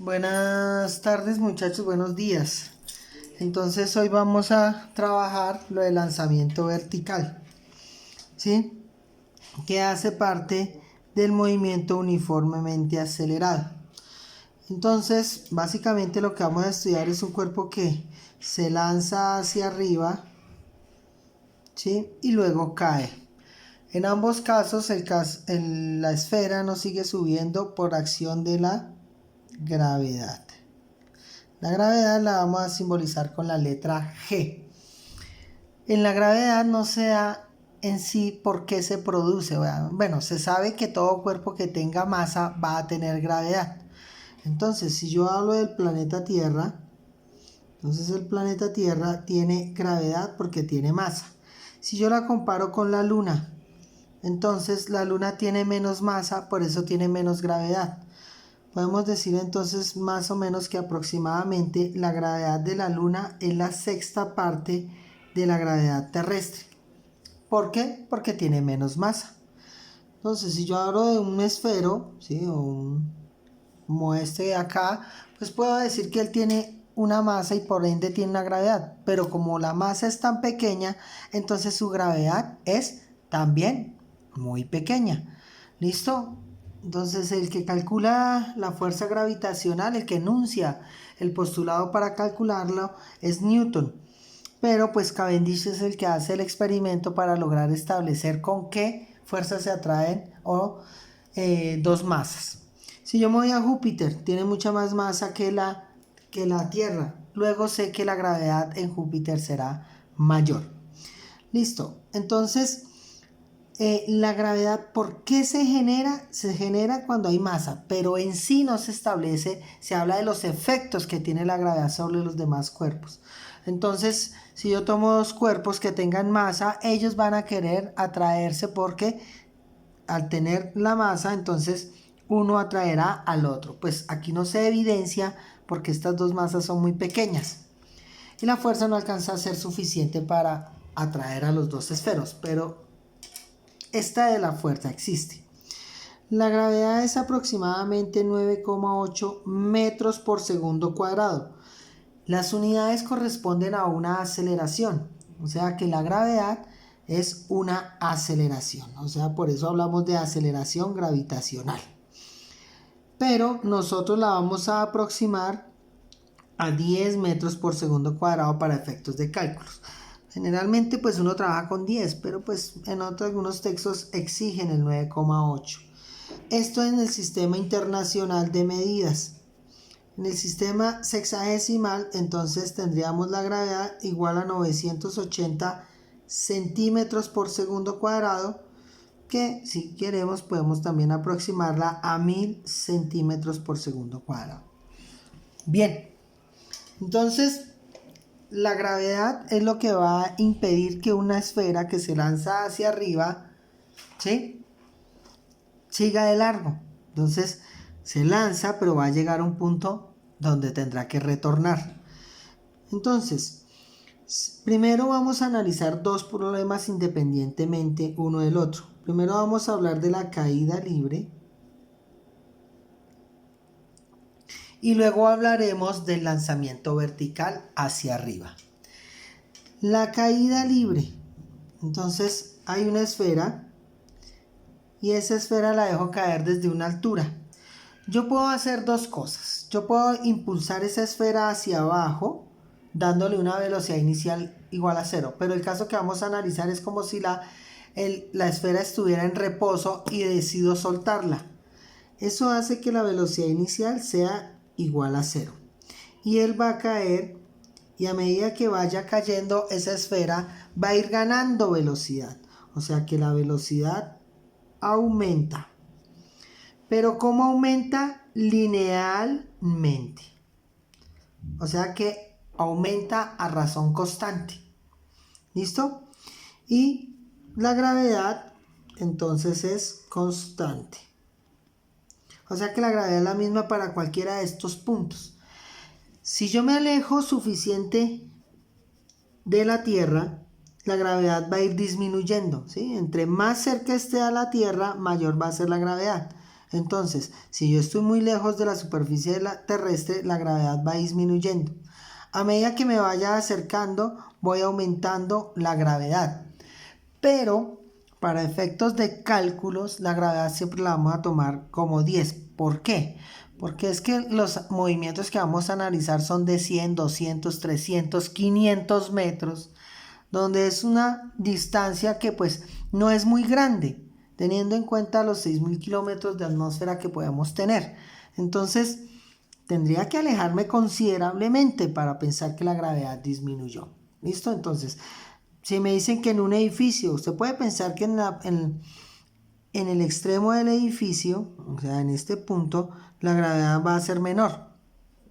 Buenas tardes muchachos, buenos días. Entonces hoy vamos a trabajar lo del lanzamiento vertical, ¿sí? Que hace parte del movimiento uniformemente acelerado. Entonces, básicamente lo que vamos a estudiar es un cuerpo que se lanza hacia arriba, ¿sí? Y luego cae. En ambos casos la esfera no sigue subiendo por acción de la gravedad. La gravedad la vamos a simbolizar con la letra G. En la gravedad no se da en sí por qué se produce. Bueno, se sabe que todo cuerpo que tenga masa va a tener gravedad. Entonces, si yo hablo del planeta Tierra, entonces el planeta Tierra tiene gravedad porque tiene masa. Si yo la comparo con la Luna, entonces la Luna tiene menos masa, por eso tiene menos gravedad. Podemos decir entonces más o menos que aproximadamente la gravedad de la Luna es la sexta parte de la gravedad terrestre. ¿Por qué? Porque tiene menos masa. Entonces, si yo hablo de un esfero, ¿sí? Como este de acá, pues puedo decir que él tiene una masa y por ende tiene una gravedad. Pero como la masa es tan pequeña, entonces su gravedad es también muy pequeña. ¿Listo? Entonces el que calcula la fuerza gravitacional, el que enuncia el postulado para calcularlo es Newton. Pero pues Cavendish es el que hace el experimento para lograr establecer con qué fuerzas se atraen dos masas. Si yo me voy a Júpiter, tiene mucha más masa que la Tierra. Luego sé que la gravedad en Júpiter será mayor. Listo. Entonces, la gravedad, ¿por qué se genera? Se genera cuando hay masa, pero en sí no se establece, se habla de los efectos que tiene la gravedad sobre los demás cuerpos. Entonces, si yo tomo dos cuerpos que tengan masa, ellos van a querer atraerse porque al tener la masa, entonces uno atraerá al otro. Pues aquí no se evidencia porque estas dos masas son muy pequeñas y la fuerza no alcanza a ser suficiente para atraer a los dos esferos, pero esta de la fuerza existe. La gravedad es aproximadamente 9,8 metros por segundo cuadrado. Las unidades corresponden a una aceleración, o sea que la gravedad es una aceleración, o sea, por eso hablamos de aceleración gravitacional. Pero nosotros la vamos a aproximar a 10 metros por segundo cuadrado para efectos de cálculos. Generalmente pues uno trabaja con 10, pero pues en algunos textos exigen el 9,8. Esto en el sistema internacional de medidas. En el sistema sexagesimal entonces tendríamos la gravedad igual a 980 centímetros por segundo cuadrado, que si queremos podemos también aproximarla a 1000 centímetros por segundo cuadrado. Bien, entonces la gravedad es lo que va a impedir que una esfera que se lanza hacia arriba, ¿sí?, siga de largo. Entonces se lanza, pero va a llegar a un punto donde tendrá que retornar. Entonces, primero vamos a analizar dos problemas independientemente uno del otro. Primero vamos a hablar de la caída libre y luego hablaremos del lanzamiento vertical hacia arriba. La caída libre. Entonces hay una esfera y esa esfera la dejo caer desde una altura. Yo puedo hacer dos cosas. Yo puedo impulsar esa esfera hacia abajo dándole una velocidad inicial igual a 0. Pero el caso que vamos a analizar es como si la esfera estuviera en reposo y decido soltarla. Eso hace que la velocidad inicial sea igual a 0. Y él va a caer y a medida que vaya cayendo esa esfera va a ir ganando velocidad. O sea que la velocidad aumenta. Pero ¿cómo aumenta? Linealmente. O sea que aumenta a razón constante. ¿Listo? Y la gravedad entonces es constante. O sea que la gravedad es la misma para cualquiera de estos puntos. Si yo me alejo suficiente de la Tierra, la gravedad va a ir disminuyendo, ¿sí? Entre más cerca esté a la Tierra, mayor va a ser la gravedad. Entonces, si yo estoy muy lejos de la superficie terrestre, la gravedad va disminuyendo. A medida que me vaya acercando, voy aumentando la gravedad. Pero para efectos de cálculos, la gravedad siempre la vamos a tomar como 10. ¿Por qué? Porque es que los movimientos que vamos a analizar son de 100, 200, 300, 500 metros, donde es una distancia que pues no es muy grande, teniendo en cuenta los 6.000 kilómetros de atmósfera que podemos tener. Entonces, tendría que alejarme considerablemente para pensar que la gravedad disminuyó. ¿Listo? Entonces, si me dicen que en un edificio, usted puede pensar que en el extremo del edificio, o sea, en este punto, la gravedad va a ser menor.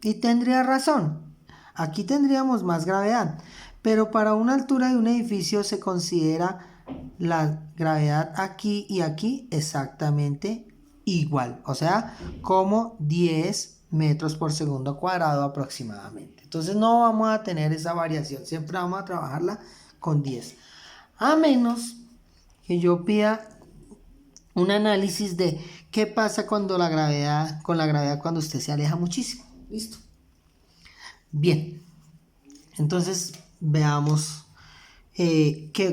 Y tendría razón. Aquí tendríamos más gravedad. Pero para una altura de un edificio se considera la gravedad aquí y aquí exactamente igual. O sea, como 10 metros por segundo cuadrado aproximadamente. Entonces no vamos a tener esa variación. Siempre vamos a trabajarla con 10. A menos que yo pida un análisis de qué pasa cuando con la gravedad cuando usted se aleja muchísimo. ¿Listo? Bien. Entonces veamos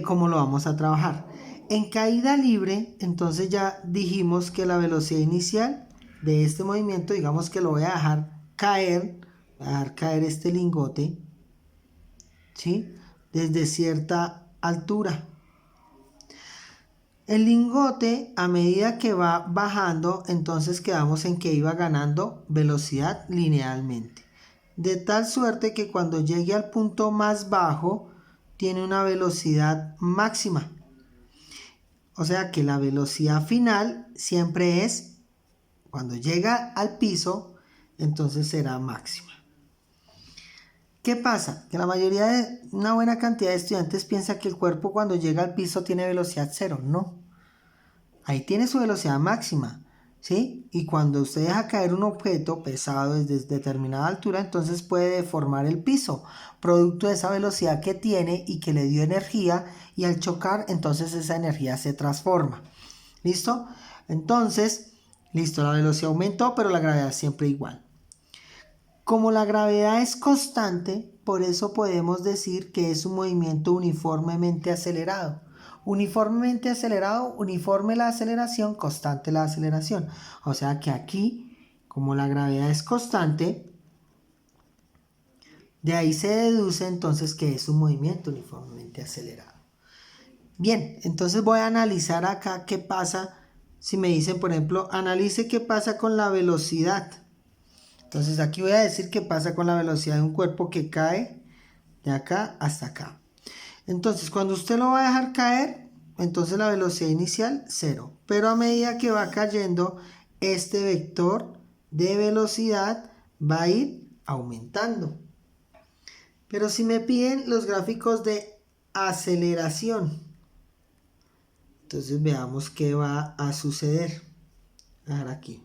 cómo lo vamos a trabajar. En caída libre, entonces ya dijimos que la velocidad inicial de este movimiento, digamos que lo voy a dejar caer este lingote, ¿sí? Desde cierta altura. El lingote, a medida que va bajando, entonces quedamos en que iba ganando velocidad linealmente. De tal suerte que cuando llegue al punto más bajo, tiene una velocidad máxima. O sea que la velocidad final siempre es, cuando llega al piso, entonces será máxima. ¿Qué pasa? Que una buena cantidad de estudiantes piensa que el cuerpo cuando llega al piso tiene velocidad cero. No. Ahí tiene su velocidad máxima, ¿sí? Y cuando usted deja caer un objeto pesado desde determinada altura, entonces puede deformar el piso, producto de esa velocidad que tiene y que le dio energía, y al chocar, entonces esa energía se transforma. ¿Listo? Entonces, listo, la velocidad aumentó, pero la gravedad siempre igual. Como la gravedad es constante, por eso podemos decir que es un movimiento uniformemente acelerado. Uniformemente acelerado, uniforme la aceleración, constante la aceleración. O sea que aquí, como la gravedad es constante, de ahí se deduce entonces que es un movimiento uniformemente acelerado. Bien, entonces voy a analizar acá qué pasa. Si me dicen, por ejemplo, analice qué pasa con la velocidad. Entonces aquí voy a decir qué pasa con la velocidad de un cuerpo que cae de acá hasta acá. Entonces cuando usted lo va a dejar caer, entonces la velocidad inicial 0. Pero a medida que va cayendo, este vector de velocidad va a ir aumentando. Pero si me piden los gráficos de aceleración, entonces veamos qué va a suceder. Ahora aquí.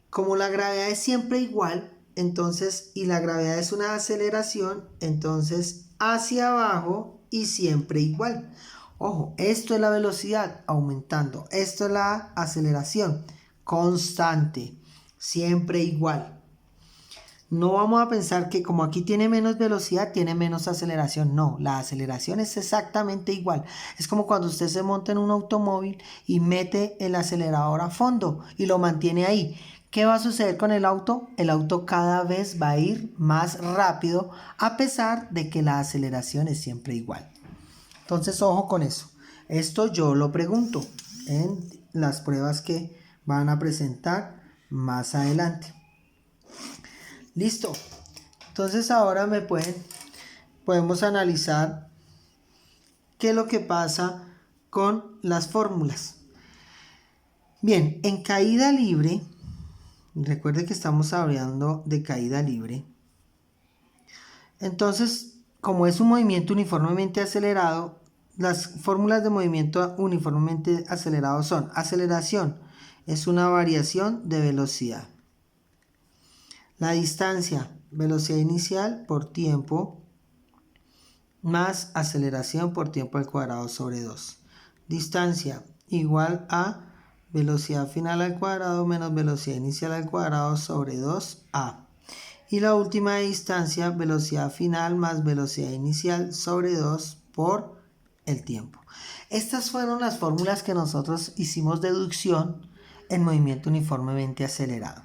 Como la gravedad es siempre igual, entonces, y la gravedad es una aceleración, entonces hacia abajo y siempre igual. Ojo, esto es la velocidad aumentando, esto es la aceleración constante, siempre igual. No vamos a pensar que como aquí tiene menos velocidad, tiene menos aceleración. No, la aceleración es exactamente igual. Es como cuando usted se monta en un automóvil y mete el acelerador a fondo y lo mantiene ahí. ¿Qué va a suceder con el auto? El auto cada vez va a ir más rápido a pesar de que la aceleración es siempre igual. Entonces, ojo con eso. Esto yo lo pregunto en las pruebas que van a presentar más adelante. Listo. Entonces ahora podemos analizar qué es lo que pasa con las fórmulas. Bien, en caída libre, recuerde que estamos hablando de caída libre. Entonces, como es un movimiento uniformemente acelerado, las fórmulas de movimiento uniformemente acelerado son: aceleración es una variación de velocidad. La distancia, velocidad inicial por tiempo, más aceleración por tiempo al cuadrado sobre 2. Distancia igual a velocidad final al cuadrado menos velocidad inicial al cuadrado sobre 2a. Y la última distancia, velocidad final más velocidad inicial sobre 2 por el tiempo. Estas fueron las fórmulas que nosotros hicimos deducción en movimiento uniformemente acelerado.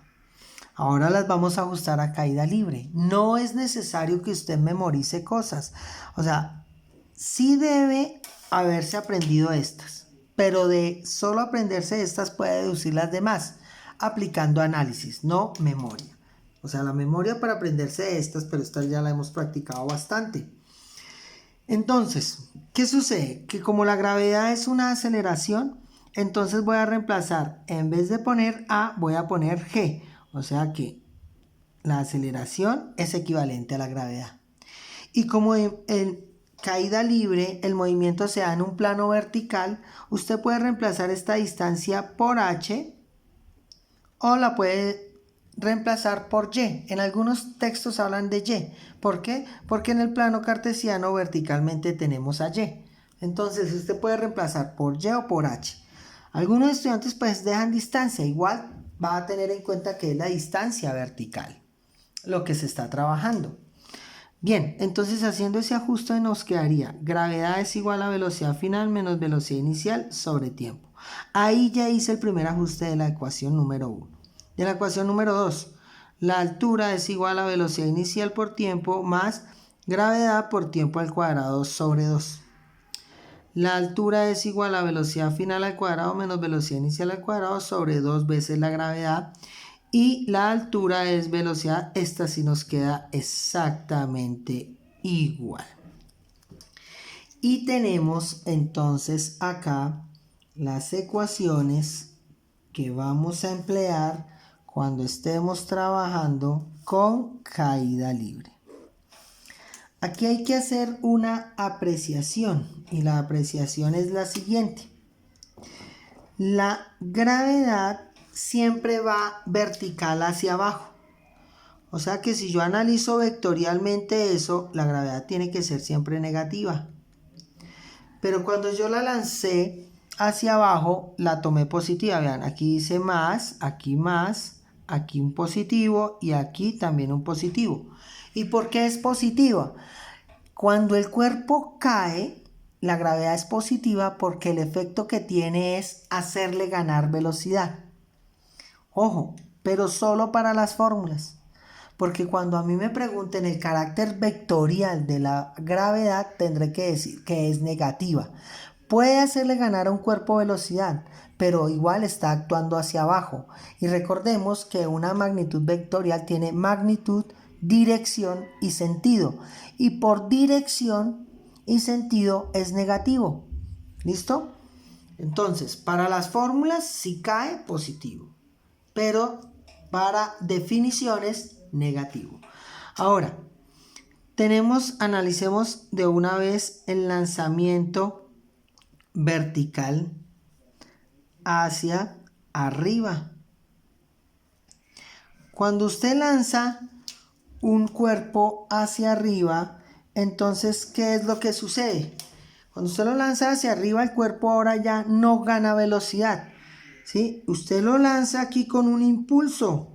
Ahora las vamos a ajustar a caída libre. No es necesario que usted memorice cosas. O sea, sí debe haberse aprendido estas, pero de solo aprenderse estas puede deducir las demás, aplicando análisis, no memoria. O sea, la memoria para aprenderse de estas, pero estas ya la hemos practicado bastante. Entonces, ¿qué sucede? Que como la gravedad es una aceleración, entonces voy a reemplazar, en vez de poner A, voy a poner G. O sea que la aceleración es equivalente a la gravedad. Y como en caída libre el movimiento se da en un plano vertical, usted puede reemplazar esta distancia por H o la puede reemplazar por Y. En algunos textos hablan de Y. ¿Por qué? Porque en el plano cartesiano verticalmente tenemos a Y. Entonces usted puede reemplazar por Y o por H. Algunos estudiantes pues dejan distancia. Igual va a tener en cuenta que es la distancia vertical lo que se está trabajando. Bien, entonces haciendo ese ajuste nos quedaría gravedad es igual a velocidad final menos velocidad inicial sobre tiempo. Ahí ya hice el primer ajuste de la ecuación número 1. De la ecuación número 2, la altura es igual a velocidad inicial por tiempo más gravedad por tiempo al cuadrado sobre 2. La altura es igual a velocidad final al cuadrado menos velocidad inicial al cuadrado sobre 2 veces la gravedad. Y la altura es velocidad. Esta sí nos queda exactamente igual. Y tenemos entonces acá las ecuaciones que vamos a emplear cuando estemos trabajando con caída libre. Aquí hay que hacer una apreciación y la apreciación es la siguiente. La gravedad siempre va vertical hacia abajo. O sea que si yo analizo vectorialmente eso, la gravedad tiene que ser siempre negativa. Pero cuando yo la lancé hacia abajo, la tomé positiva. Vean, aquí dice más, aquí un positivo y aquí también un positivo. ¿Y por qué es positiva? Cuando el cuerpo cae, la gravedad es positiva porque el efecto que tiene es hacerle ganar velocidad. Ojo, pero solo para las fórmulas. Porque cuando a mí me pregunten el carácter vectorial de la gravedad, tendré que decir que es negativa. Puede hacerle ganar a un cuerpo velocidad, pero igual está actuando hacia abajo. Y recordemos que una magnitud vectorial tiene magnitud, dirección y sentido. Y por dirección y sentido es negativo. ¿Listo? Entonces, para las fórmulas sí cae positivo, pero para definiciones negativo. Ahora, analicemos de una vez el lanzamiento vertical hacia arriba. Cuando usted lanza un cuerpo hacia arriba, entonces, ¿qué es lo que sucede? Cuando usted lo lanza hacia arriba, el cuerpo ahora ya no gana velocidad, ¿sí? Usted lo lanza aquí con un impulso.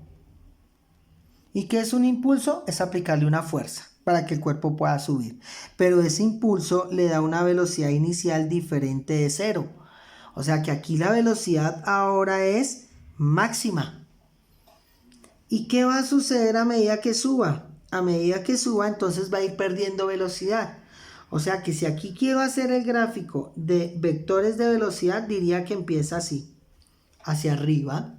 ¿Y qué es un impulso? Es aplicarle una fuerza para que el cuerpo pueda subir. Pero ese impulso le da una velocidad inicial diferente de cero. O sea que aquí la velocidad ahora es máxima. ¿Y qué va a suceder a medida que suba? A medida que suba, entonces va a ir perdiendo velocidad. O sea que si aquí quiero hacer el gráfico de vectores de velocidad, diría que empieza así. Hacia arriba,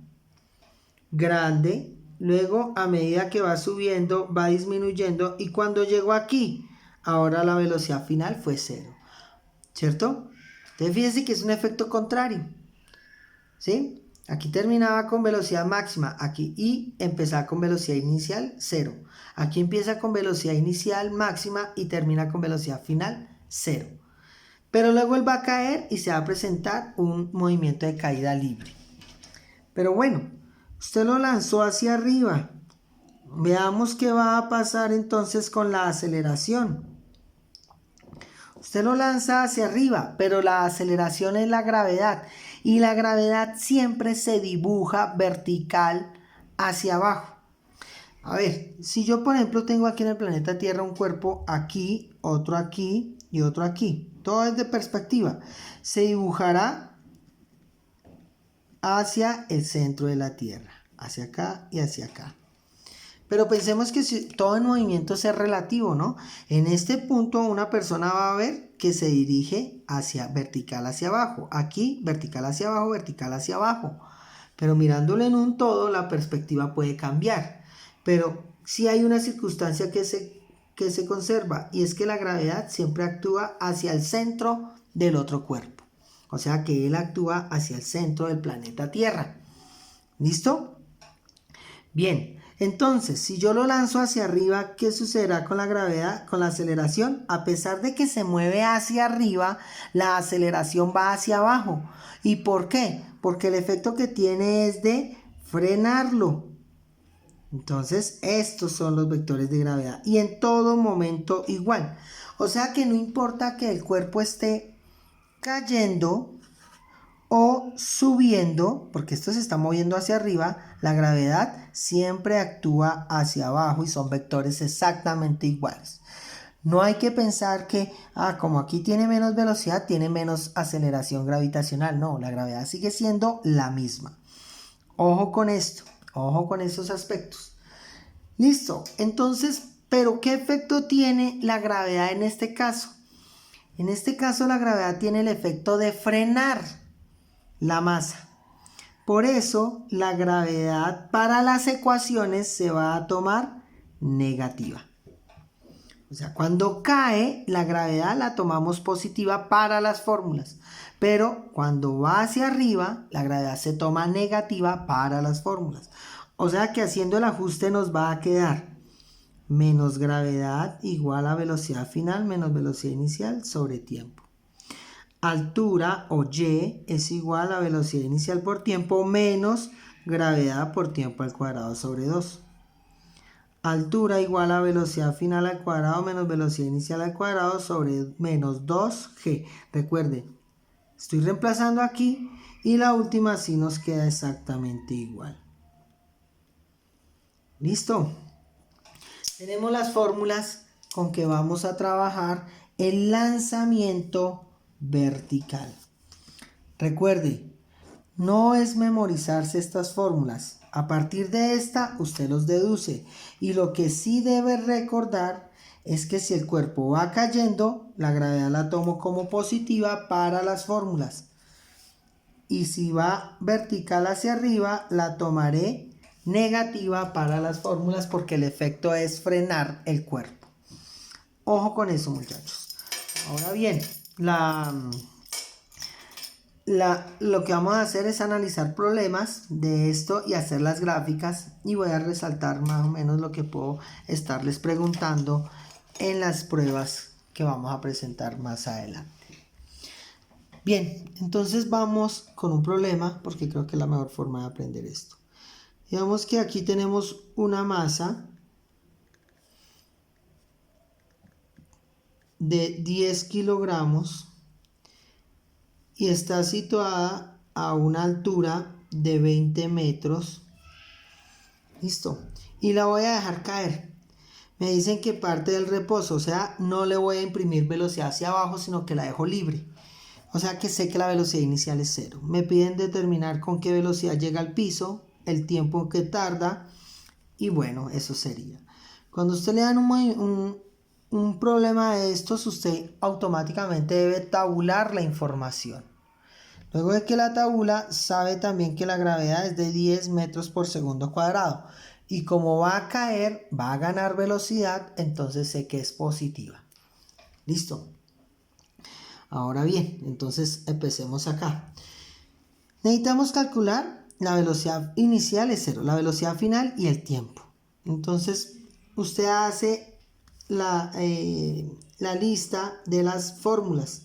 grande. Luego, a medida que va subiendo, va disminuyendo. Y cuando llegó aquí, ahora la velocidad final fue 0. ¿Cierto? Entonces, fíjense que es un efecto contrario. ¿Sí? Aquí terminaba con velocidad máxima. Aquí y empezaba con velocidad inicial 0. Aquí empieza con velocidad inicial máxima y termina con velocidad final 0. Pero luego él va a caer y se va a presentar un movimiento de caída libre. Pero bueno, usted lo lanzó hacia arriba. Veamos qué va a pasar entonces con la aceleración. Usted lo lanza hacia arriba, pero la aceleración es la gravedad. y la gravedad siempre se dibuja vertical hacia abajo. A ver, si yo por ejemplo tengo aquí en el planeta Tierra un cuerpo aquí, otro aquí y otro aquí, todo es de perspectiva, se dibujará hacia el centro de la Tierra, hacia acá y hacia acá. Pero pensemos que si todo en movimiento es relativo, ¿no? En este punto una persona va a ver que se dirige hacia vertical hacia abajo. Aquí vertical hacia abajo, vertical hacia abajo. Pero mirándolo en un todo, la perspectiva puede cambiar. Pero sí hay una circunstancia que se conserva, y es que la gravedad siempre actúa hacia el centro del otro cuerpo. O sea que él actúa hacia el centro del planeta Tierra. ¿Listo? Bien, entonces, si yo lo lanzo hacia arriba, ¿qué sucederá con la gravedad, con la aceleración? A pesar de que se mueve hacia arriba, la aceleración va hacia abajo. ¿Y por qué? Porque el efecto que tiene es de frenarlo. Entonces, estos son los vectores de gravedad. Y en todo momento igual. O sea que no importa que el cuerpo esté cayendo o subiendo, porque esto se está moviendo hacia arriba, la gravedad siempre actúa hacia abajo y son vectores exactamente iguales. No hay que pensar que, como aquí tiene menos velocidad, tiene menos aceleración gravitacional. No, la gravedad sigue siendo la misma. Ojo con esto, ojo con esos aspectos. Listo, entonces, ¿pero qué efecto tiene la gravedad en este caso? En este caso la gravedad tiene el efecto de frenar la masa. Por eso la gravedad para las ecuaciones se va a tomar negativa. O sea, cuando cae la gravedad la tomamos positiva para las fórmulas, pero cuando va hacia arriba la gravedad se toma negativa para las fórmulas. O sea que haciendo el ajuste nos va a quedar menos gravedad igual a velocidad final menos velocidad inicial sobre tiempo. Altura o y es igual a velocidad inicial por tiempo menos gravedad por tiempo al cuadrado sobre 2. Altura igual a velocidad final al cuadrado menos velocidad inicial al cuadrado sobre menos 2g. Recuerden, estoy reemplazando aquí y la última sí nos queda exactamente igual. ¿Listo? Tenemos las fórmulas con que vamos a trabajar el lanzamiento vertical. Recuerde, no es memorizarse estas fórmulas. A partir de esta, usted los deduce. Y lo que sí debe recordar es que si el cuerpo va cayendo, la gravedad la tomo como positiva para las fórmulas. Y si va vertical hacia arriba, la tomaré negativa para las fórmulas porque el efecto es frenar el cuerpo. Ojo con eso, muchachos. Ahora bien, lo que vamos a hacer es analizar problemas de esto y hacer las gráficas, y voy a resaltar más o menos lo que puedo estarles preguntando en las pruebas que vamos a presentar más adelante. Bien, entonces vamos con un problema porque creo que es la mejor forma de aprender esto. Digamos que aquí tenemos una masa de 10 kilogramos y está situada a una altura de 20 metros. Listo. Y la voy a dejar caer. Me dicen que parte del reposo, o sea, no le voy a imprimir velocidad hacia abajo, sino que la dejo libre. O sea que sé que la velocidad inicial es 0. Me piden determinar con qué velocidad llega al piso, el tiempo que tarda, y bueno, eso sería. Cuando usted le dan un problema de estos, usted automáticamente debe tabular la información. Luego de que la tabula, sabe también que la gravedad es de 10 metros por segundo cuadrado. Y como va a caer, va a ganar velocidad, entonces sé que es positiva. ¿Listo? Ahora bien, entonces empecemos acá. Necesitamos calcular la velocidad inicial es 0, la velocidad final y el tiempo. Entonces usted hace la lista de las fórmulas.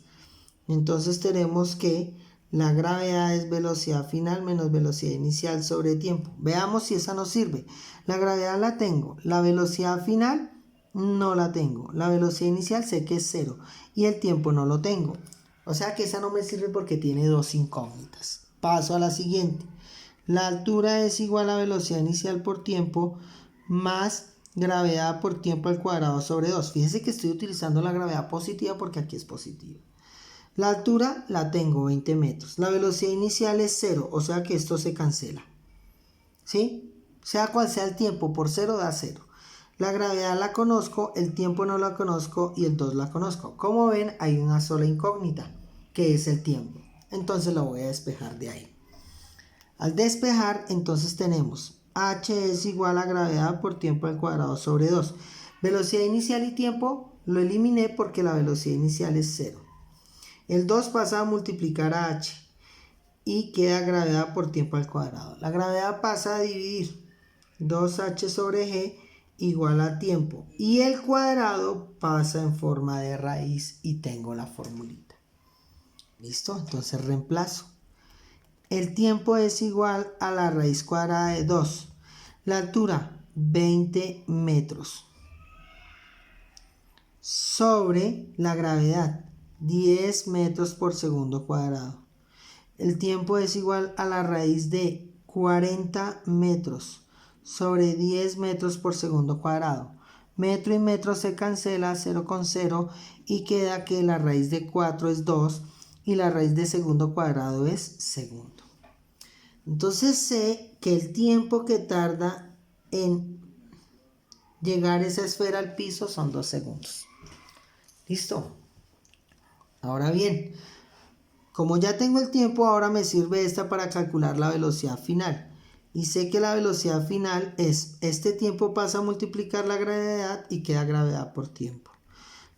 Entonces tenemos que la gravedad es velocidad final menos velocidad inicial sobre tiempo. Veamos si esa nos sirve. La gravedad la tengo, la velocidad final no la tengo, la velocidad inicial sé que es 0 y el tiempo no lo tengo. O sea que esa no me sirve porque tiene dos incógnitas. Paso a la siguiente. La altura es igual a velocidad inicial por tiempo más gravedad por tiempo al cuadrado sobre 2. Fíjense que estoy utilizando la gravedad positiva porque aquí es positiva. La altura la tengo 20 metros. La velocidad inicial es 0, o sea que esto se cancela. ¿Sí? Sea cual sea el tiempo, por 0 da 0. La gravedad la conozco, el tiempo no la conozco y el 2 la conozco. Como ven, hay una sola incógnita, que es el tiempo. Entonces lo voy a despejar de ahí. Al despejar, entonces tenemos h es igual a gravedad por tiempo al cuadrado sobre 2. Velocidad inicial y tiempo lo eliminé porque la velocidad inicial es 0. El 2 pasa a multiplicar a h y queda gravedad por tiempo al cuadrado. La gravedad pasa a dividir 2h sobre g igual a tiempo. Y el cuadrado pasa en forma de raíz y tengo la formulita. ¿Listo? Entonces reemplazo. El tiempo es igual a la raíz cuadrada de 2. La altura, 20 metros. Sobre la gravedad, 10 metros por segundo cuadrado. El tiempo es igual a la raíz de 40 metros sobre 10 metros por segundo cuadrado. Metro y metro se cancela, 0 con 0, y queda que la raíz de 4 es 2 y la raíz de segundo cuadrado es segundo. Entonces sé que el tiempo que tarda en llegar esa esfera al piso son 2 segundos. ¿Listo? Ahora bien, como ya tengo el tiempo, ahora me sirve esta para calcular la velocidad final. Y sé que la velocidad final es, este tiempo pasa a multiplicar la gravedad y queda gravedad por tiempo.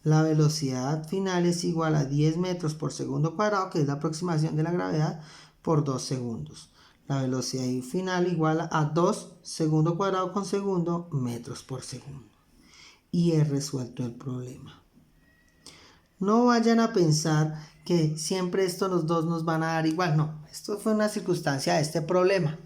La velocidad final es igual a 10 metros por segundo cuadrado, que es la aproximación de la gravedad, por 2 segundos. La velocidad final igual a 2 segundo cuadrado con segundo metros por segundo. Y he resuelto el problema. No vayan a pensar que siempre estos los dos nos van a dar igual. No, esto fue una circunstancia de este problema.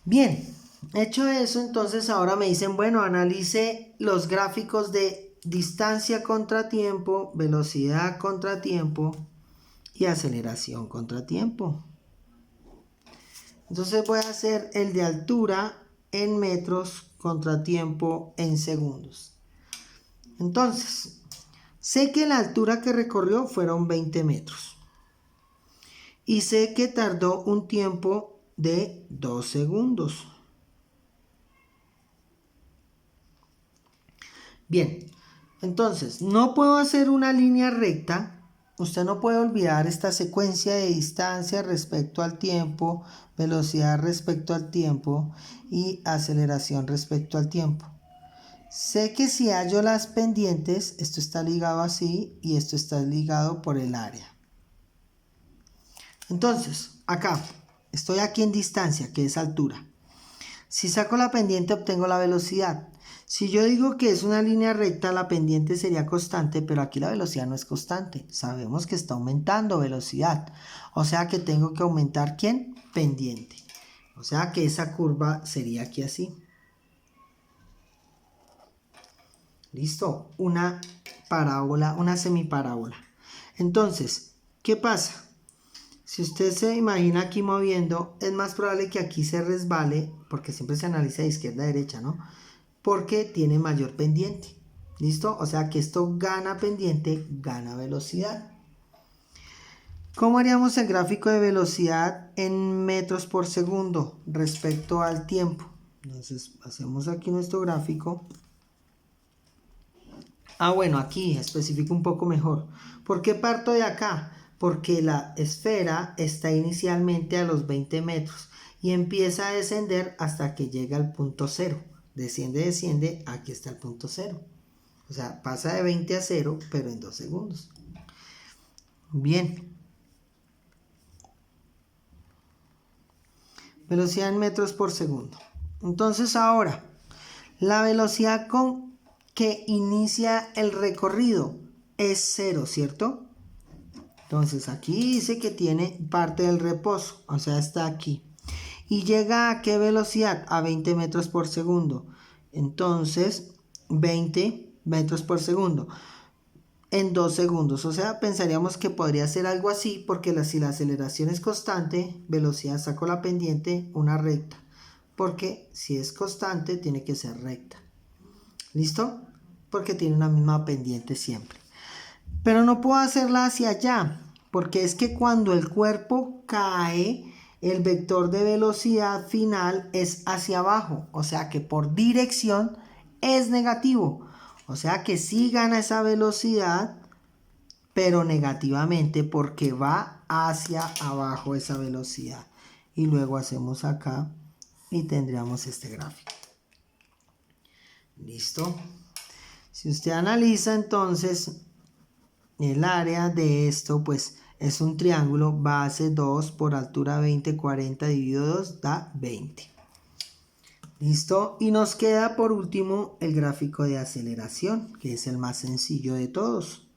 Bien, hecho eso, entonces ahora me dicen, bueno, analice los gráficos de distancia contra tiempo, velocidad contra tiempo y aceleración contra tiempo. Entonces voy a hacer el de altura en metros contra tiempo en segundos. Entonces, sé que la altura que recorrió fueron 20 metros. Y sé que tardó un tiempo de 2 segundos. Bien, entonces, no puedo hacer una línea recta. Usted no puede olvidar esta secuencia de distancia respecto al tiempo, velocidad respecto al tiempo y aceleración respecto al tiempo. Sé que si hallo las pendientes, esto está ligado así y esto está ligado por el área. Entonces, acá, estoy aquí en distancia, que es altura. Si saco la pendiente, obtengo la velocidad. Si yo digo que es una línea recta, la pendiente sería constante, pero aquí la velocidad no es constante. Sabemos que está aumentando velocidad. O sea que tengo que aumentar, ¿quién? Pendiente. O sea que esa curva sería aquí así. ¿Listo? Una parábola, una semiparábola. Entonces, ¿qué pasa? Si usted se imagina aquí moviendo, es más probable que aquí se resbale, porque siempre se analiza de izquierda a derecha, ¿no? Porque tiene mayor pendiente. ¿Listo? O sea que esto gana pendiente, gana velocidad. ¿Cómo haríamos el gráfico de velocidad en metros por segundo respecto al tiempo? Entonces, hacemos aquí nuestro gráfico. Bueno, aquí especifico un poco mejor. ¿Por qué parto de acá? Porque la esfera está inicialmente a los 20 metros y empieza a descender hasta que llega al punto 0. Desciende, aquí está el punto 0. O sea, pasa de 20 a 0, pero en 2 segundos. Bien. Velocidad en metros por segundo. Entonces ahora, la velocidad con que inicia el recorrido es 0, ¿cierto? Entonces aquí dice que tiene parte del reposo, o sea, está aquí. ¿Y llega a qué velocidad? A 20 metros por segundo. Entonces, 20 metros por segundo. en 2 segundos. O sea, pensaríamos que podría ser algo así porque si la aceleración es constante, velocidad saco la pendiente, una recta. Porque si es constante, tiene que ser recta. ¿Listo? Porque tiene una misma pendiente siempre. Pero no puedo hacerla hacia allá, porque es que cuando el cuerpo cae, el vector de velocidad final es hacia abajo. O sea que por dirección es negativo. O sea que sí gana esa velocidad, pero negativamente porque va hacia abajo esa velocidad. Y luego hacemos acá y tendríamos este gráfico. ¿Listo? Si usted analiza entonces el área de esto, pues es un triángulo base 2 por altura 20, 40 dividido 2 da 20. ¿Listo? Y nos queda por último el gráfico de aceleración, que es el más sencillo de todos.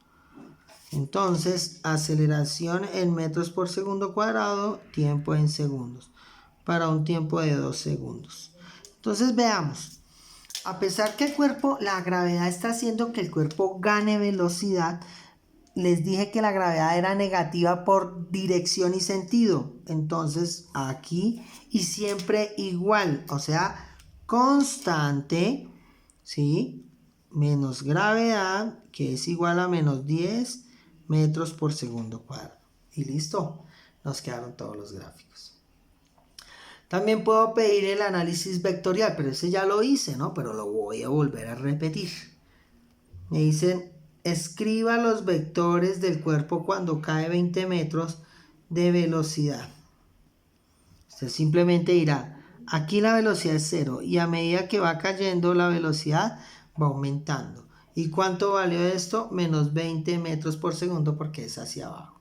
Entonces, aceleración en metros por segundo cuadrado, tiempo en segundos, para un tiempo de 2 segundos. Entonces veamos, a pesar que el cuerpo, la gravedad está haciendo que el cuerpo gane velocidad, les dije que la gravedad era negativa por dirección y sentido. Entonces aquí y siempre igual, o sea, constante, ¿sí? Menos gravedad, que es igual a menos 10 metros por segundo cuadrado. Y listo, nos quedaron todos los gráficos. También puedo pedir el análisis vectorial, pero ese ya lo hice, ¿no? Pero lo voy a volver a repetir. Me dicen, escriba los vectores del cuerpo cuando cae 20 metros de velocidad. Usted simplemente dirá, aquí la velocidad es 0 y a medida que va cayendo la velocidad va aumentando. ¿Y cuánto valió esto? Menos 20 metros por segundo porque es hacia abajo.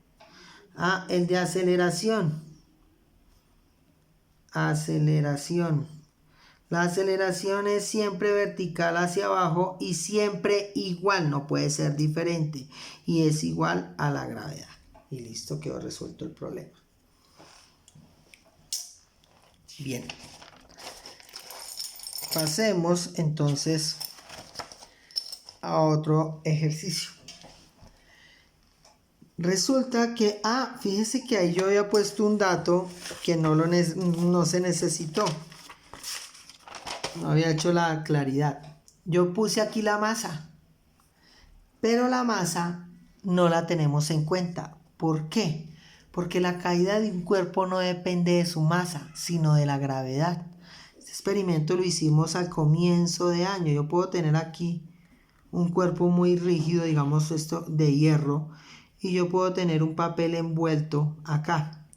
Ah, el de aceleración. Aceleración. La aceleración es siempre vertical hacia abajo y siempre igual, no puede ser diferente. Y es igual a la gravedad. Y listo, quedó resuelto el problema. Bien. Pasemos entonces a otro ejercicio. Resulta que, fíjese que ahí yo había puesto un dato que no se necesitó. No había hecho la claridad. Yo puse aquí la masa, pero la masa no la tenemos en cuenta. ¿Por qué? Porque la caída de un cuerpo no depende de su masa, sino de la gravedad. Este experimento lo hicimos al comienzo de año. Yo puedo tener aquí un cuerpo muy rígido, digamos esto de hierro, y yo puedo tener un papel envuelto acá.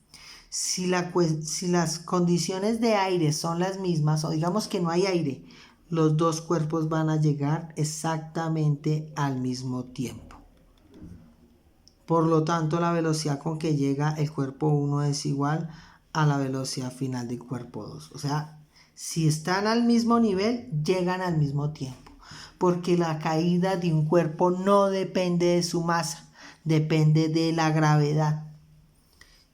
Si las condiciones de aire son las mismas, o digamos que no hay aire, los dos cuerpos van a llegar exactamente al mismo tiempo. Por lo tanto, la velocidad con que llega el cuerpo 1 es igual a la velocidad final del cuerpo 2. O sea, si están al mismo nivel, llegan al mismo tiempo. Porque la caída de un cuerpo no depende de su masa, depende de la gravedad.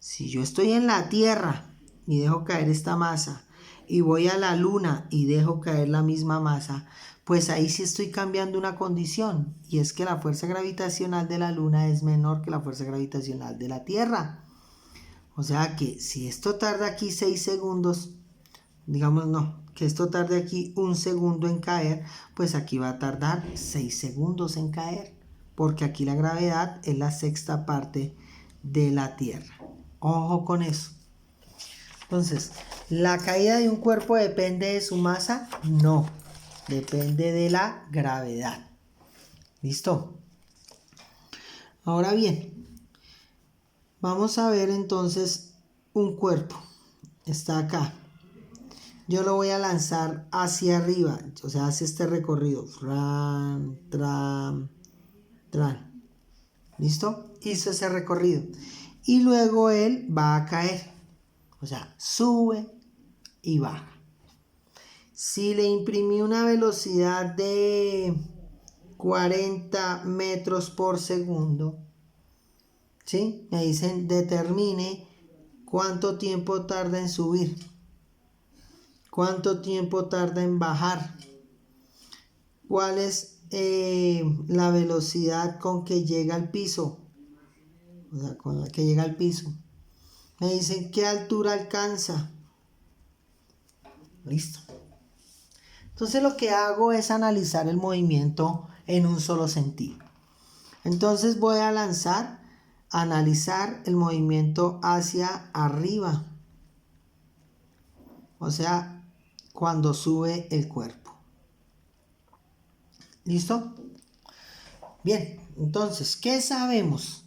Si yo estoy en la Tierra y dejo caer esta masa y voy a la Luna y dejo caer la misma masa, pues ahí sí estoy cambiando una condición, y es que la fuerza gravitacional de la Luna es menor que la fuerza gravitacional de la Tierra. O sea que si esto tarda aquí 6 segundos, digamos que esto tarde aquí 1 segundo en caer, pues aquí va a tardar 6 segundos en caer, porque aquí la gravedad es la sexta parte de la Tierra. Ojo con eso. Entonces, ¿la caída de un cuerpo depende de su masa? No, depende de la gravedad. ¿Listo? Ahora bien, vamos a ver entonces un cuerpo. Está acá. Yo lo voy a lanzar hacia arriba, o sea, hace este recorrido. Tran. ¿Listo? Hizo ese recorrido. Y luego él va a caer. O sea, sube y baja. Si le imprimí una velocidad de 40 metros por segundo, ¿sí? Me dicen, determine cuánto tiempo tarda en subir, cuánto tiempo tarda en bajar, cuál es la velocidad con que llega al piso, o sea, con la que llega al piso. Me dicen qué altura alcanza. Listo. Entonces lo que hago es analizar el movimiento en un solo sentido. Entonces voy a analizar el movimiento hacia arriba. O sea, cuando sube el cuerpo. ¿Listo? Bien, entonces, ¿qué sabemos?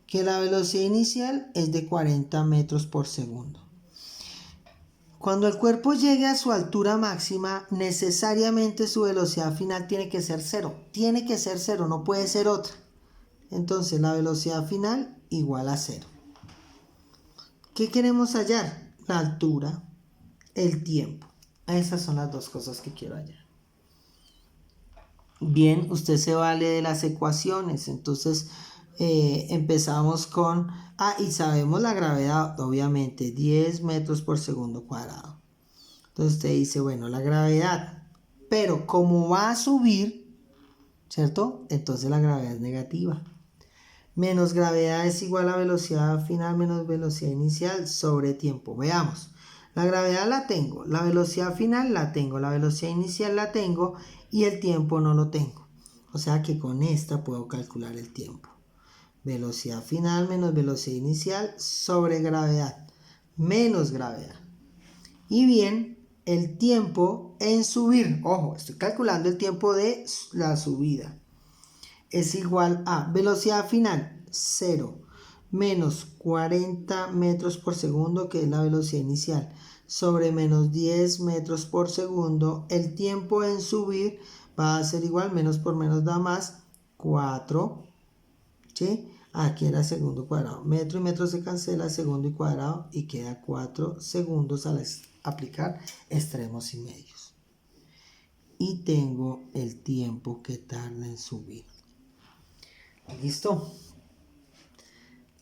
Que la velocidad inicial es de 40 metros por segundo. Cuando el cuerpo llegue a su altura máxima, necesariamente su velocidad final tiene que ser cero. Tiene que ser cero, no puede ser otra. Entonces la velocidad final igual a cero. ¿Qué queremos hallar? La altura, el tiempo. Esas son las dos cosas que quiero hallar. Bien, usted se vale de las ecuaciones. Entonces empezamos con... y sabemos la gravedad, obviamente, 10 metros por segundo cuadrado. Entonces usted dice, bueno, la gravedad, pero como va a subir, ¿cierto? Entonces la gravedad es negativa. Menos gravedad es igual a velocidad final menos velocidad inicial sobre tiempo. Veamos. La gravedad la tengo, la velocidad final la tengo, la velocidad inicial la tengo y el tiempo no lo tengo. O sea que con esta puedo calcular el tiempo. Velocidad final menos velocidad inicial sobre gravedad menos gravedad. Y bien, el tiempo en subir, ojo, estoy calculando el tiempo de la subida, es igual a velocidad final 0 menos 40 metros por segundo, que es la velocidad inicial, sobre menos 10 metros por segundo. El tiempo en subir va a ser igual, menos por menos da más, 4, ¿sí? Aquí era segundo cuadrado, metro y metro se cancela, segundo y cuadrado, y queda 4 segundos al aplicar extremos y medios. Y tengo el tiempo que tarda en subir. ¿Listo?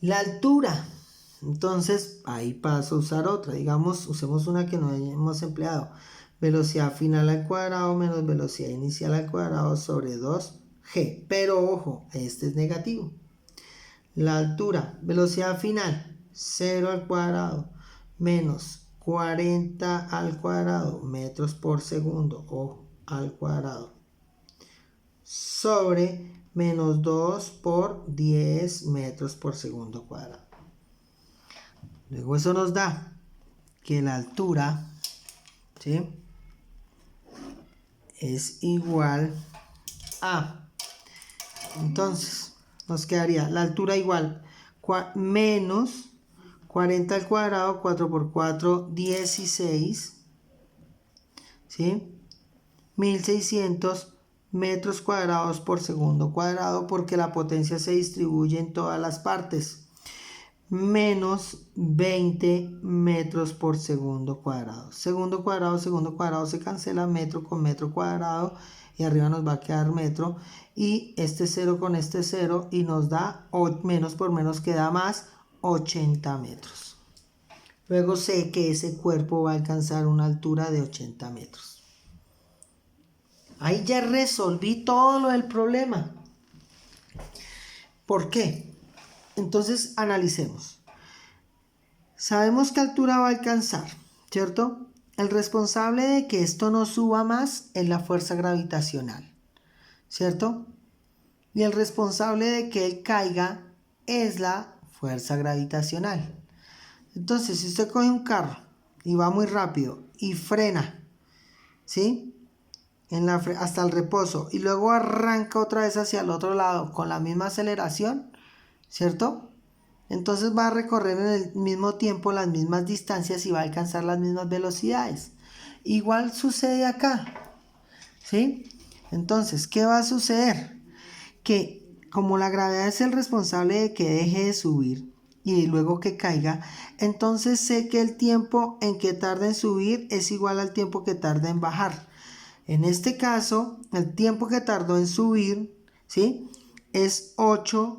La altura. Entonces, ahí paso a usar otra. Digamos, usemos una que no hemos empleado. Velocidad final al cuadrado menos velocidad inicial al cuadrado sobre 2g. Pero ojo, este es negativo. La altura, velocidad final, 0 al cuadrado menos 40 al cuadrado metros por segundo, ojo, al cuadrado, sobre menos 2 por 10 metros por segundo cuadrado. Luego eso nos da que la altura, ¿sí?, es igual a, entonces nos quedaría la altura igual menos 40 al cuadrado, 4 por 4, 16, ¿sí? 1600 metros cuadrados por segundo cuadrado, porque la potencia se distribuye en todas las partes, menos 20 metros por segundo cuadrado. Segundo cuadrado se cancela, metro con metro cuadrado, y arriba nos va a quedar metro, y este 0 con este 0, y nos da, menos por menos queda más, 80 metros. Luego sé que ese cuerpo va a alcanzar una altura de 80 metros. Ahí ya resolví todo lo del problema. ¿Por qué? Entonces analicemos. Sabemos qué altura va a alcanzar, ¿cierto? El responsable de que esto no suba más es la fuerza gravitacional, ¿cierto? Y el responsable de que él caiga es la fuerza gravitacional. Entonces, si usted coge un carro y va muy rápido y frena, ¿sí?, hasta el reposo, y luego arranca otra vez hacia el otro lado con la misma aceleración, ¿cierto? Entonces va a recorrer en el mismo tiempo las mismas distancias y va a alcanzar las mismas velocidades. Igual sucede acá, ¿sí? Entonces, ¿qué va a suceder? Que como la gravedad es el responsable de que deje de subir y luego que caiga, entonces sé que el tiempo en que tarda en subir es igual al tiempo que tarda en bajar. En este caso, el tiempo que tardó en subir, ¿sí?, es 4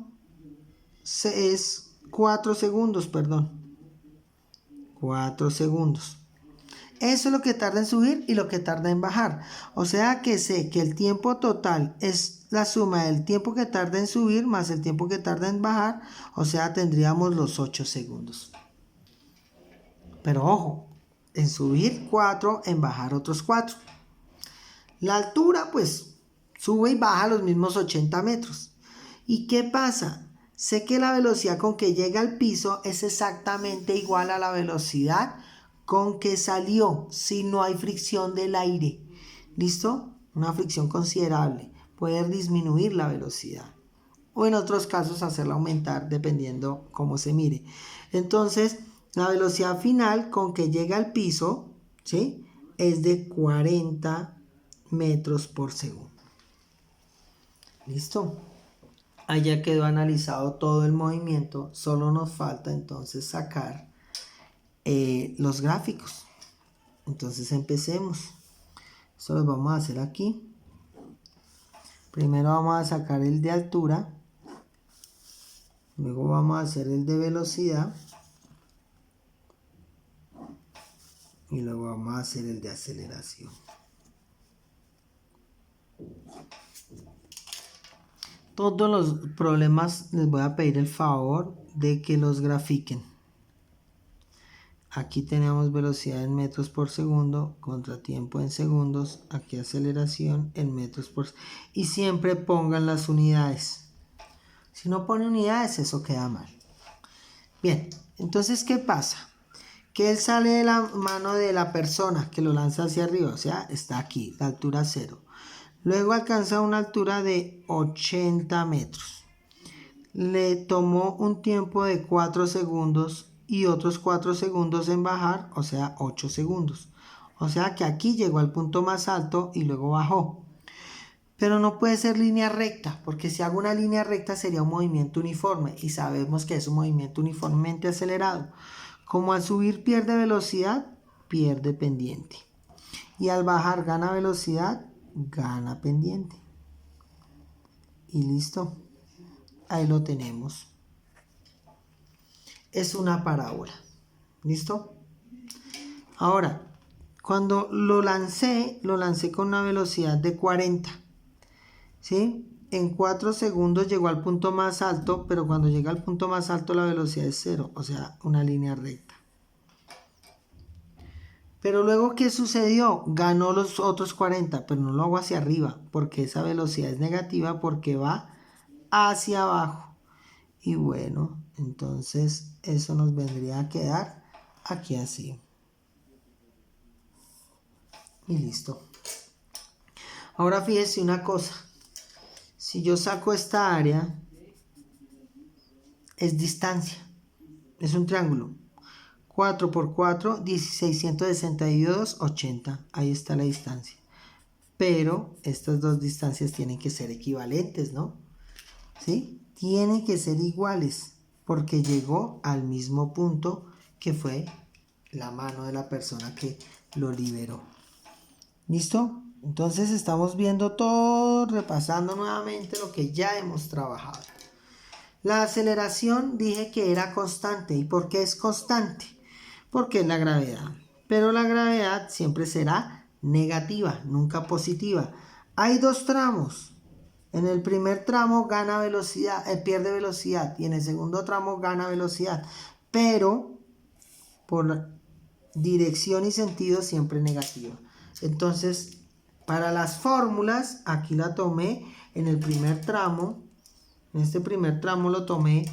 segundos, perdón. 4 segundos. Eso es lo que tarda en subir y lo que tarda en bajar. O sea que sé que el tiempo total es la suma del tiempo que tarda en subir más el tiempo que tarda en bajar. O sea, tendríamos los 8 segundos. Pero ojo, en subir 4, en bajar otros 4. La altura, pues, sube y baja los mismos 80 metros. ¿Y qué pasa? Sé que la velocidad con que llega al piso es exactamente igual a la velocidad con que salió, si no hay fricción del aire. ¿Listo? Una fricción considerable. Poder disminuir la velocidad. O en otros casos hacerla aumentar dependiendo cómo se mire. Entonces, la velocidad final con que llega al piso, ¿sí?, es de 40 metros por segundo. ¿Listo? Ahí ya quedó analizado todo el movimiento. Solo nos falta entonces sacar los gráficos. Entonces empecemos. Esto lo vamos a hacer aquí. Primero vamos a sacar el de altura. Luego vamos a hacer el de velocidad. Y luego vamos a hacer el de aceleración. Todos los problemas les voy a pedir el favor de que los grafiquen. Aquí tenemos velocidad en metros por segundo, contratiempo en segundos, aquí aceleración en metros por segundo. Y siempre pongan las unidades. Si no pone unidades, eso queda mal. Bien, entonces, ¿qué pasa? Que él sale de la mano de la persona que lo lanza hacia arriba, o sea, está aquí, la altura 0. Luego alcanza una altura de 80 metros. Le tomó un tiempo de 4 segundos y otros 4 segundos en bajar, o sea, 8 segundos. O sea que aquí llegó al punto más alto y luego bajó. Pero no puede ser línea recta, porque si hago una línea recta sería un movimiento uniforme y sabemos que es un movimiento uniformemente acelerado. Como al subir pierde velocidad, pierde pendiente. Y al bajar gana velocidad, gana pendiente. Y listo. Ahí lo tenemos. Es una parábola. ¿Listo? Ahora, cuando lo lancé con una velocidad de 40. ¿Sí? En 4 segundos llegó al punto más alto, pero cuando llega al punto más alto la velocidad es 0, o sea, una línea recta. Pero luego, ¿qué sucedió? Ganó los otros 40, pero no lo hago hacia arriba, porque esa velocidad es negativa porque va hacia abajo. Y bueno, entonces eso nos vendría a quedar aquí así. Y listo. Ahora fíjese una cosa. Si yo saco esta área, es distancia. Es un triángulo. 4 por 4, 1662, 80. Ahí está la distancia. Pero estas dos distancias tienen que ser equivalentes, ¿no? ¿Sí? Tienen que ser iguales porque llegó al mismo punto que fue la mano de la persona que lo liberó. ¿Listo? Entonces estamos viendo todo, repasando nuevamente lo que ya hemos trabajado. La aceleración dije que era constante. ¿Y por qué es constante? Porque es la gravedad. Pero la gravedad siempre será negativa, nunca positiva. Hay dos tramos. En el primer tramo gana velocidad, pierde velocidad, y en el segundo tramo gana velocidad, pero por dirección y sentido siempre negativa. Entonces, para las fórmulas, aquí la tomé en el primer tramo. En este primer tramo lo tomé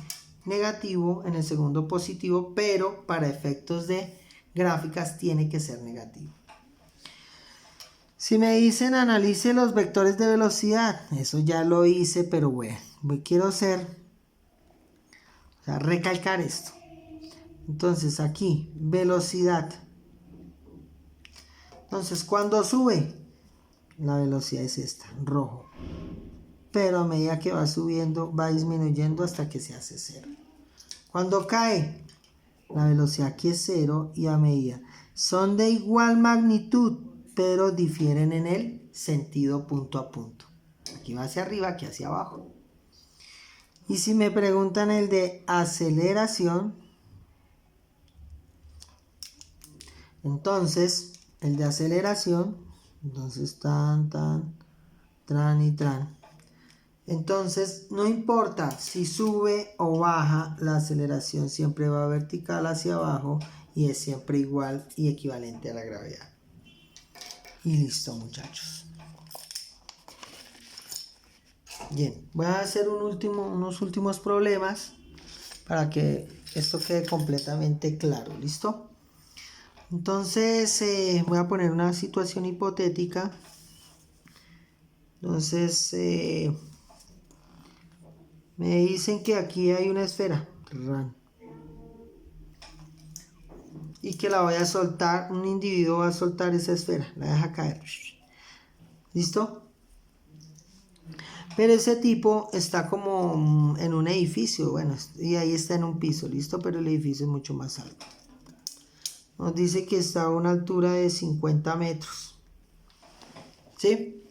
negativo, en el segundo positivo, pero para efectos de gráficas tiene que ser negativo. Si me dicen analice los vectores de velocidad, eso ya lo hice, pero bueno, quiero recalcar esto. Entonces aquí, velocidad. Entonces cuando sube, la velocidad es esta, rojo. Pero a medida que va subiendo, va disminuyendo hasta que se hace 0. Cuando cae, la velocidad aquí es 0 y a medida. Son de igual magnitud, pero difieren en el sentido punto a punto. Aquí va hacia arriba, aquí hacia abajo. Y si me preguntan el de aceleración, entonces el de aceleración. Entonces, tran y tran. Entonces, no importa si sube o baja, la aceleración siempre va vertical hacia abajo y es siempre igual y equivalente a la gravedad. Y listo, muchachos. Bien, voy a hacer unos últimos problemas para que esto quede completamente claro. ¿Listo? Entonces, voy a poner una situación hipotética. Entonces, me dicen que aquí hay una esfera y que la voy a soltar, un individuo va a soltar esa esfera, la deja caer. ¿Listo? Pero ese tipo está como en un edificio, bueno, y ahí está en un piso, ¿listo? Pero el edificio es mucho más alto. Nos dice que está a una altura de 50 metros. ¿Sí?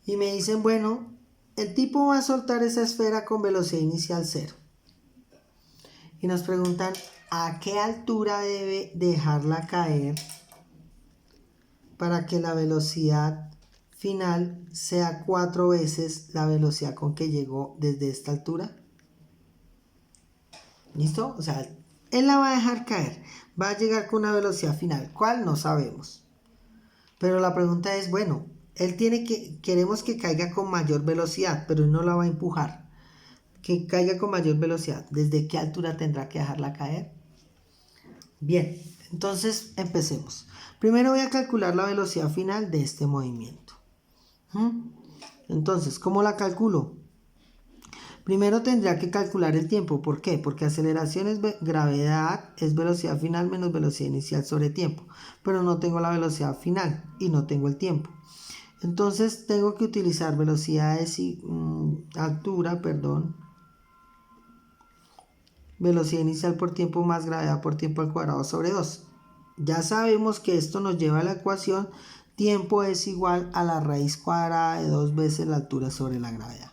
Y me dicen, bueno, el tipo va a soltar esa esfera con velocidad inicial 0. Y nos preguntan, ¿a qué altura debe dejarla caer para que la velocidad final sea 4 veces la velocidad con que llegó desde esta altura? ¿Listo? O sea, él la va a dejar caer. Va a llegar con una velocidad final. ¿Cuál? No sabemos. Pero la pregunta es, bueno, queremos que caiga con mayor velocidad, pero él no la va a empujar. Que caiga con mayor velocidad. ¿Desde qué altura tendrá que dejarla caer? Bien, entonces empecemos. Primero voy a calcular la velocidad final de este movimiento. Entonces, ¿cómo la calculo? Primero tendría que calcular el tiempo. ¿Por qué? Porque aceleración es gravedad, es velocidad final menos velocidad inicial sobre tiempo. Pero no tengo la velocidad final y no tengo el tiempo. Entonces tengo que utilizar velocidades y altura, velocidad inicial por tiempo más gravedad por tiempo al cuadrado sobre 2. Ya sabemos que esto nos lleva a la ecuación tiempo es igual a la raíz cuadrada de 2 veces la altura sobre la gravedad.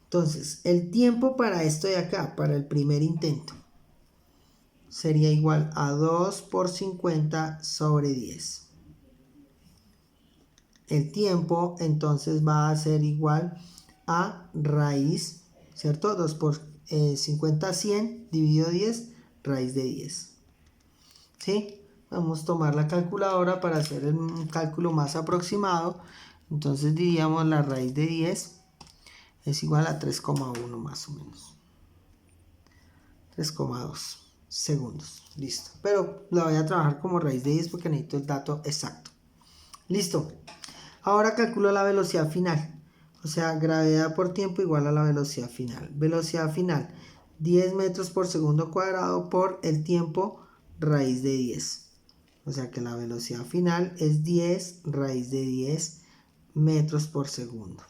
Entonces, el tiempo para esto de acá, para el primer intento, sería igual a 2 por 50 sobre 10. El tiempo entonces va a ser igual a raíz, ¿cierto? 2 por 50, 100 dividido 10, raíz de 10. ¿Sí? Vamos a tomar la calculadora para hacer un cálculo más aproximado. Entonces diríamos la raíz de 10 es igual a 3,1 más o menos. 3,2 segundos. Listo. Pero la voy a trabajar como raíz de 10 porque necesito el dato exacto. Listo. Ahora calculo la velocidad final. O sea, gravedad por tiempo igual a la velocidad final. Velocidad final, 10 metros por segundo cuadrado por el tiempo raíz de 10. O sea que la velocidad final es 10 raíz de 10 metros por segundo.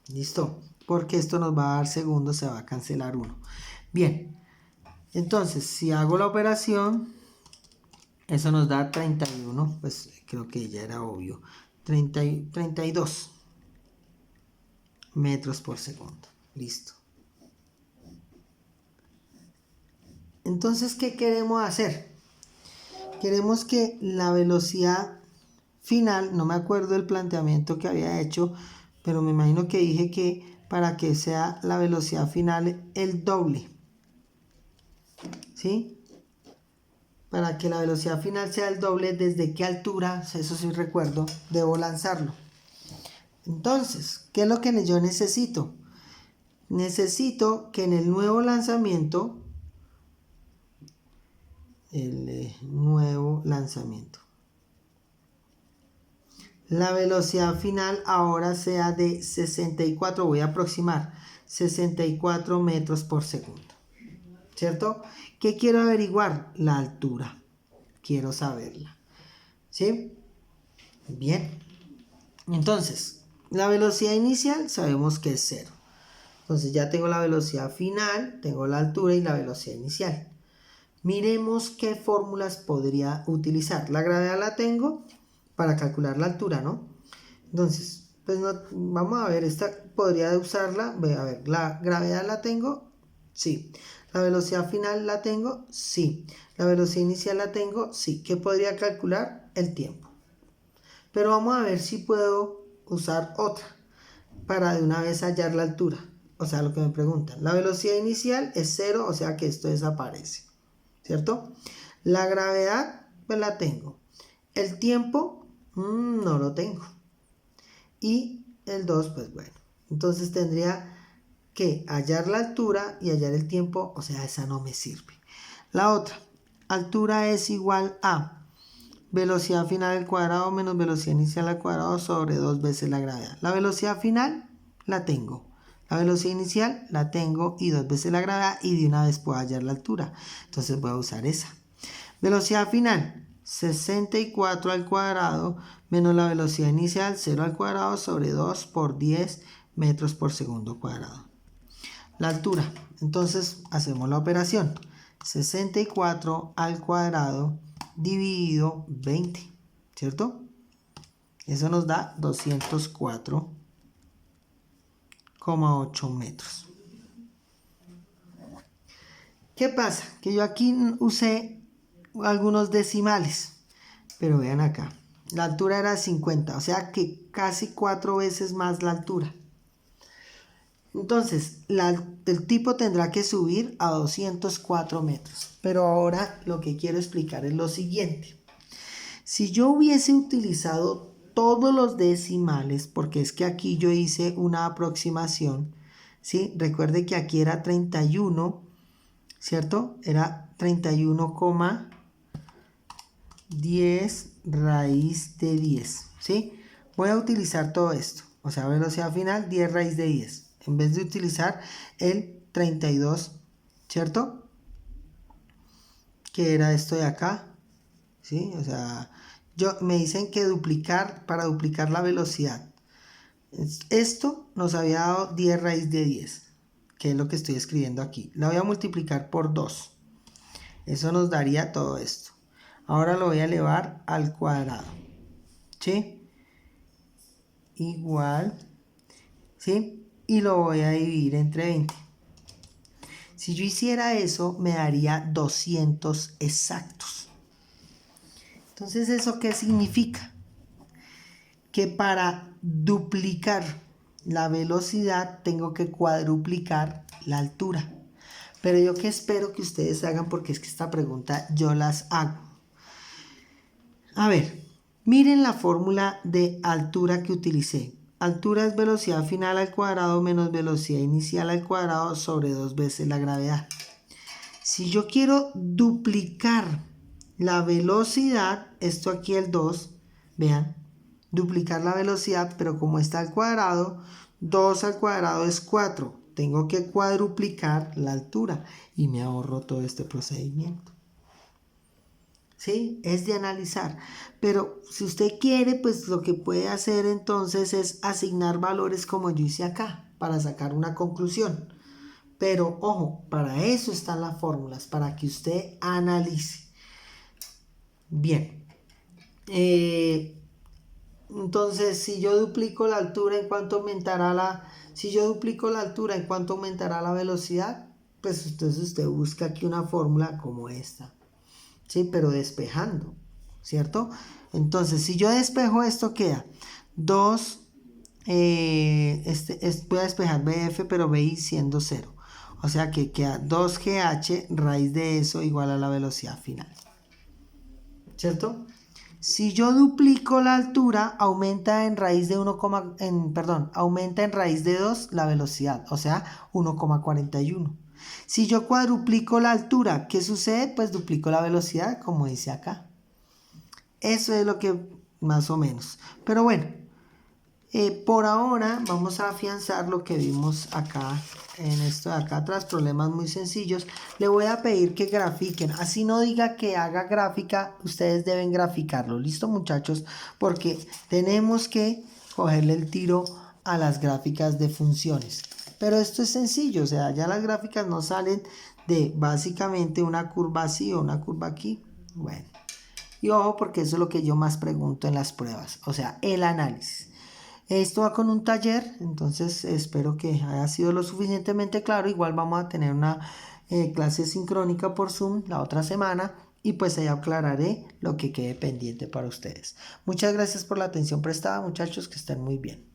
¿Listo? Porque esto nos va a dar segundos, se va a cancelar 1. Bien. Entonces, si hago la operación, eso nos da 31. Pues creo que ya era obvio. 32 metros por segundo. Listo. Entonces, ¿qué queremos hacer? Queremos que la velocidad final, no me acuerdo el planteamiento que había hecho, pero me imagino que dije que para que sea la velocidad final el doble. ¿Sí? Para que la velocidad final sea el doble, ¿desde qué altura? Eso sí recuerdo, debo lanzarlo. Entonces, ¿qué es lo que yo necesito? Necesito que en el nuevo lanzamiento, la velocidad final ahora sea de 64, voy a aproximar, 64 metros por segundo. ¿Cierto? ¿Qué quiero averiguar? La altura. Quiero saberla. ¿Sí? Bien. Entonces, la velocidad inicial sabemos que es 0. Entonces ya tengo la velocidad final, tengo la altura y la velocidad inicial. Miremos qué fórmulas podría utilizar. La gravedad la tengo para calcular la altura, ¿no? Entonces, pues no, vamos a ver, esta podría usarla. A ver, la gravedad la tengo. Sí, ¿La velocidad final la tengo? Sí. ¿La velocidad inicial la tengo? Sí. ¿Qué podría calcular? El tiempo. Pero vamos a ver si puedo usar otra para de una vez hallar la altura. O sea, lo que me preguntan. La velocidad inicial es 0, o sea que esto desaparece. ¿Cierto? La gravedad, pues la tengo. El tiempo, no lo tengo. Y el 2, pues bueno. Entonces tendría que hallar la altura y hallar el tiempo, o sea, esa no me sirve. La otra, altura es igual a velocidad final al cuadrado menos velocidad inicial al cuadrado sobre 2 veces la gravedad. La velocidad final la tengo. La velocidad inicial la tengo y 2 veces la gravedad y de una vez puedo hallar la altura. Entonces voy a usar esa. Velocidad final, 64 al cuadrado menos la velocidad inicial, 0 al cuadrado sobre 2 por 10 metros por segundo cuadrado. La altura, entonces hacemos la operación. 64 al cuadrado dividido 20, ¿cierto? Eso nos da 204,8 metros. ¿Qué pasa? Que yo aquí usé algunos decimales, pero vean acá. La altura era 50, o sea que casi 4 veces más la altura. Entonces, el tipo tendrá que subir a 204 metros. Pero ahora lo que quiero explicar es lo siguiente. Si yo hubiese utilizado todos los decimales, porque es que aquí yo hice una aproximación, ¿sí? Recuerde que aquí era 31, ¿cierto? Era 31,10 raíz de 10, ¿sí? Voy a utilizar todo esto, o sea, velocidad final 10 raíz de 10, en vez de utilizar el 32, ¿cierto? Que era esto de acá, ¿sí? O sea, me dicen que para duplicar la velocidad. Esto nos había dado 10 raíz de 10, que es lo que estoy escribiendo aquí. La voy a multiplicar por 2. Eso nos daría todo esto. Ahora lo voy a elevar al cuadrado. ¿Sí? Igual. ¿Sí? Y lo voy a dividir entre 20. Si yo hiciera eso, me daría 200 exactos. Entonces, ¿eso qué significa? Que para duplicar la velocidad tengo que cuadruplicar la altura. Pero yo que espero que ustedes hagan, porque es que esta pregunta yo las hago. A ver, miren la fórmula de altura que utilicé. Altura es velocidad final al cuadrado menos velocidad inicial al cuadrado sobre 2 veces la gravedad. Si yo quiero duplicar la velocidad, esto aquí el 2, vean, duplicar la velocidad, pero como está al cuadrado, 2 al cuadrado es 4. Tengo que cuadruplicar la altura y me ahorro todo este procedimiento. ¿Sí? Es de analizar. Pero si usted quiere, pues lo que puede hacer entonces es asignar valores como yo hice acá, para sacar una conclusión. Pero ojo, para eso están las fórmulas, para que usted analice. Bien. Entonces, si yo duplico la altura, ¿en cuánto aumentará la velocidad? Pues entonces usted busca aquí una fórmula como esta. ¿Sí? Pero despejando, ¿cierto? Entonces, si yo despejo esto, queda 2, voy a despejar BF, pero BI siendo 0. O sea que queda 2GH raíz de eso igual a la velocidad final. ¿Cierto? Si yo duplico la altura, aumenta en raíz de aumenta en raíz de 2 la velocidad, o sea, 1,41. Si yo cuadruplico la altura, ¿qué sucede? Pues duplico la velocidad, como dice acá. Eso es lo que más o menos. Pero bueno, por ahora vamos a afianzar lo que vimos acá, en esto de acá atrás, problemas muy sencillos. Le voy a pedir que grafiquen, así no diga que haga gráfica, ustedes deben graficarlo, ¿listo muchachos? Porque tenemos que cogerle el tiro a las gráficas de funciones. Pero esto es sencillo, o sea, ya las gráficas no salen de básicamente una curva así o una curva aquí. Bueno, y ojo porque eso es lo que yo más pregunto en las pruebas, o sea, el análisis. Esto va con un taller, entonces espero que haya sido lo suficientemente claro. Igual vamos a tener una clase sincrónica por Zoom la otra semana y pues ahí aclararé lo que quede pendiente para ustedes. Muchas gracias por la atención prestada, muchachos, que estén muy bien.